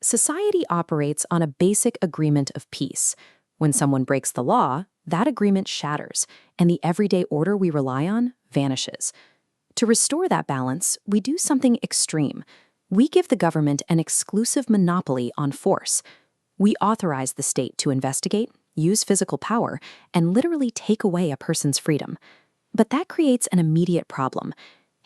Society operates on a basic agreement of peace. When someone breaks the law, that agreement shatters, and the everyday order we rely on vanishes. To restore that balance, we do something extreme. We give the government an exclusive monopoly on force. We authorize the state to investigate, use physical power, and literally take away a person's freedom. But that creates an immediate problem.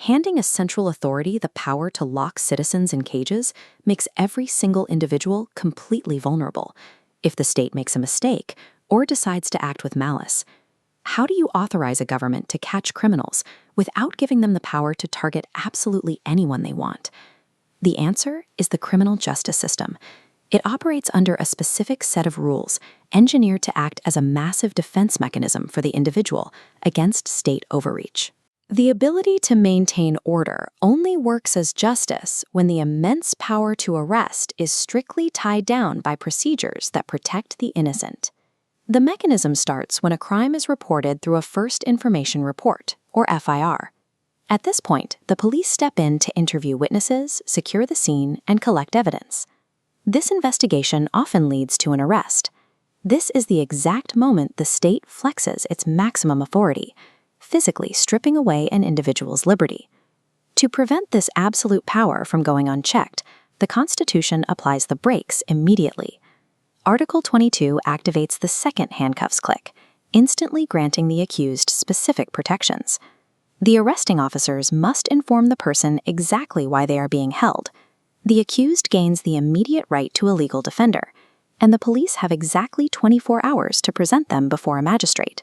Handing a central authority the power to lock citizens in cages makes every single individual completely vulnerable. If the state makes a mistake or decides to act with malice, how do you authorize a government to catch criminals without giving them the power to target absolutely anyone they want? The answer is the criminal justice system. It operates under a specific set of rules, engineered to act as a massive defense mechanism for the individual against state overreach. The ability to maintain order only works as justice when the immense power to arrest is strictly tied down by procedures that protect the innocent. The mechanism starts when a crime is reported through a First Information Report, or FIR. At this point, the police step in to interview witnesses, secure the scene, and collect evidence. This investigation often leads to an arrest. This is the exact moment the state flexes its maximum authority, physically stripping away an individual's liberty. To prevent this absolute power from going unchecked, the Constitution applies the brakes immediately. Article 22 activates the second handcuffs click, instantly granting the accused specific protections. The arresting officers must inform the person exactly why they are being held. The accused gains the immediate right to a legal defender, and the police have exactly 24 hours to present them before a magistrate.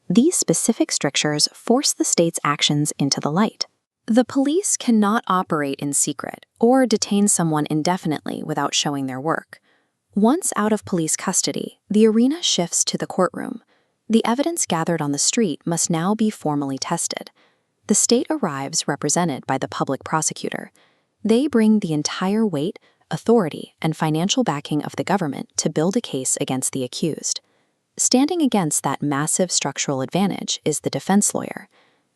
These specific strictures force the state's actions into the light. The police cannot operate in secret or detain someone indefinitely without showing their work. Once out of police custody, the arena shifts to the courtroom. The evidence gathered on the street must now be formally tested. The state arrives represented by the public prosecutor. They bring the entire weight, authority, and financial backing of the government to build a case against the accused. Standing against that massive structural advantage is the defense lawyer.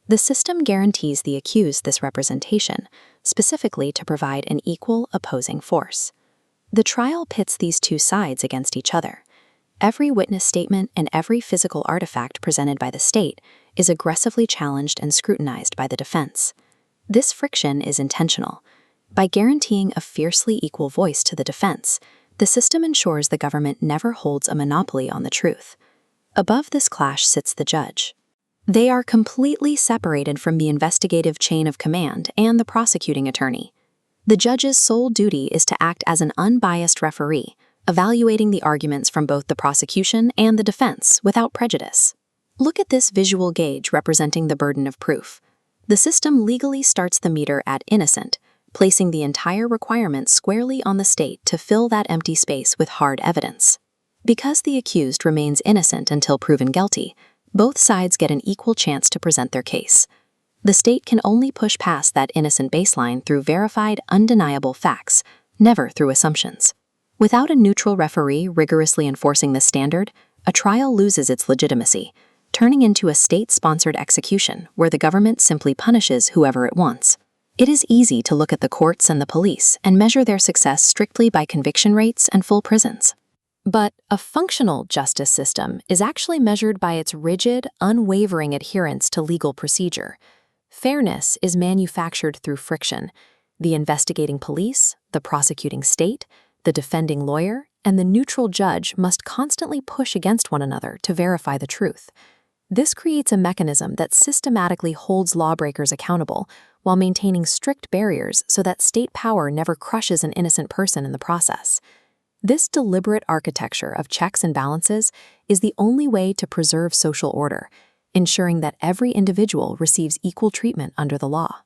The system guarantees the accused this representation, specifically to provide an equal opposing force. The trial pits these two sides against each other. Every witness statement and every physical artifact presented by the state is aggressively challenged and scrutinized by the defense. This friction is intentional. By guaranteeing a fiercely equal voice to the defense, the system ensures the government never holds a monopoly on the truth. Above this clash sits the judge. They are completely separated from the investigative chain of command and the prosecuting attorney. The judge's sole duty is to act as an unbiased referee, evaluating the arguments from both the prosecution and the defense without prejudice. Look at this visual gauge representing the burden of proof. The system legally starts the meter at innocent, placing the entire requirement squarely on the state to fill that empty space with hard evidence. Because the accused remains innocent until proven guilty, both sides get an equal chance to present their case. The state can only push past that innocent baseline through verified, undeniable facts, never through assumptions. Without a neutral referee rigorously enforcing this standard, a trial loses its legitimacy, turning into a state-sponsored execution where the government simply punishes whoever it wants. It is easy to look at the courts and the police and measure their success strictly by conviction rates and full prisons. But a functional justice system is actually measured by its rigid, unwavering adherence to legal procedure. Fairness is manufactured through friction. The investigating police, the prosecuting state, the defending lawyer, and the neutral judge must constantly push against one another to verify the truth. This creates a mechanism that systematically holds lawbreakers accountable while maintaining strict barriers so that state power never crushes an innocent person in the process. This deliberate architecture of checks and balances is the only way to preserve social order, ensuring that every individual receives equal treatment under the law.